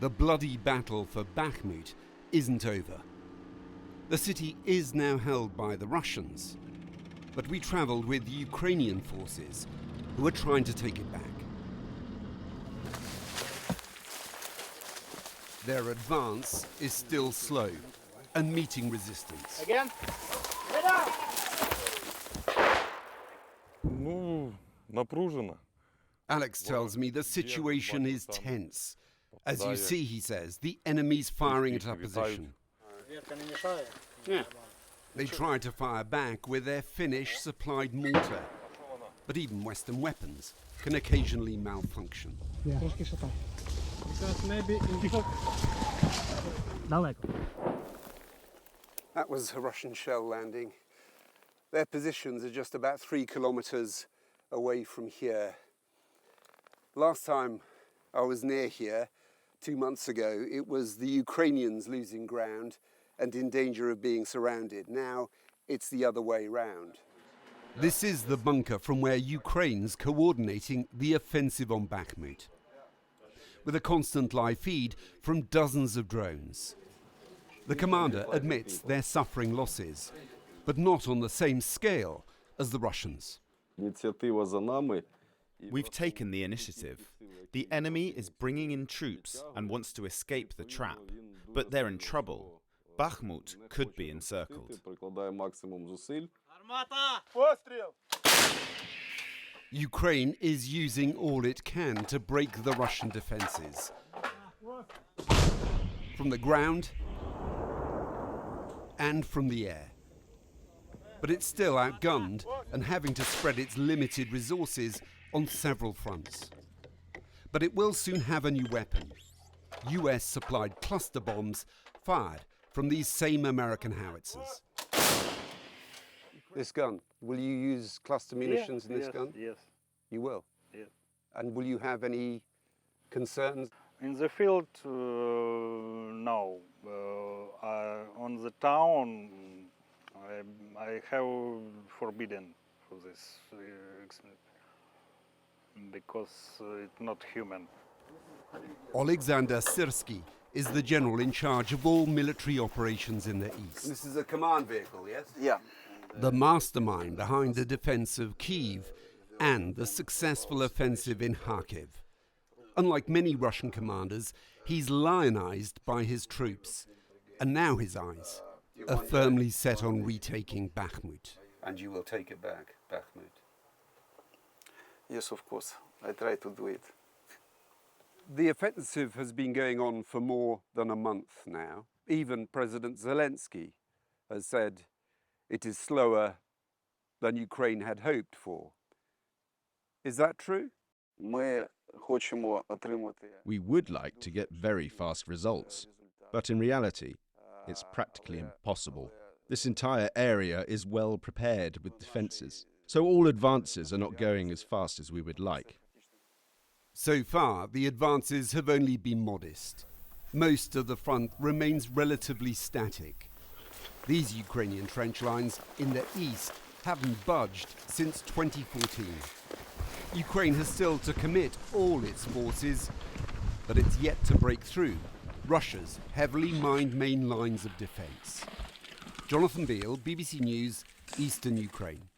The bloody battle for Bakhmut isn't over. The city is now held by the Russians, but we travelled with Ukrainian forces who are trying to take it back. Their advance is still slow and meeting resistance. Again? Alex tells me the situation is tense. As you see, he says, the enemy's firing at our position. Yeah. They try to fire back with their Finnish-supplied mortar, but even Western weapons can occasionally malfunction. Yeah. That was a Russian shell landing. Their positions are just about 3 kilometers away from here. Last time I was near here, 2 months ago, it was the Ukrainians losing ground and in danger of being surrounded. Now it's the other way round. This is the bunker from where Ukraine's coordinating the offensive on Bakhmut, with a constant live feed from dozens of drones. The commander admits they're suffering losses, but not on the same scale as the Russians. We've taken the initiative. The enemy is bringing in troops and wants to escape the trap, but they're in trouble. Bakhmut could be encircled. Ukraine is using all it can to break the Russian defences. From the ground and from the air. But it's still outgunned and having to spread its limited resources on several fronts. But it will soon have a new weapon. US-supplied cluster bombs fired from these same American howitzers. This gun, will you use cluster munitions in this gun? Yes. You will? Yes. And will you have any concerns? In the field, no. On the town, I have forbidden for this because it's not human. Oleksandr Syrskyi is the general in charge of all military operations in the east. This is a command vehicle, yes? Yeah. The mastermind behind the defense of Kyiv and the successful offensive in Kharkiv. Unlike many Russian commanders, he's lionized by his troops. And now his eyes are firmly set on retaking Bakhmut. And you will take it back, Bakhmut? Yes, of course. I try to do it. The offensive has been going on for more than a month now. Even President Zelensky has said it is slower than Ukraine had hoped for. Is that true? We would like to get very fast results, but in reality, it's practically impossible. This entire area is well prepared with defences, so all advances are not going as fast as we would like. So far, the advances have only been modest. Most of the front remains relatively static. These Ukrainian trench lines in the east haven't budged since 2014. Ukraine has still to commit all its forces, but it's yet to break through Russia's heavily mined main lines of defence. Jonathan Beale, BBC News, Eastern Ukraine.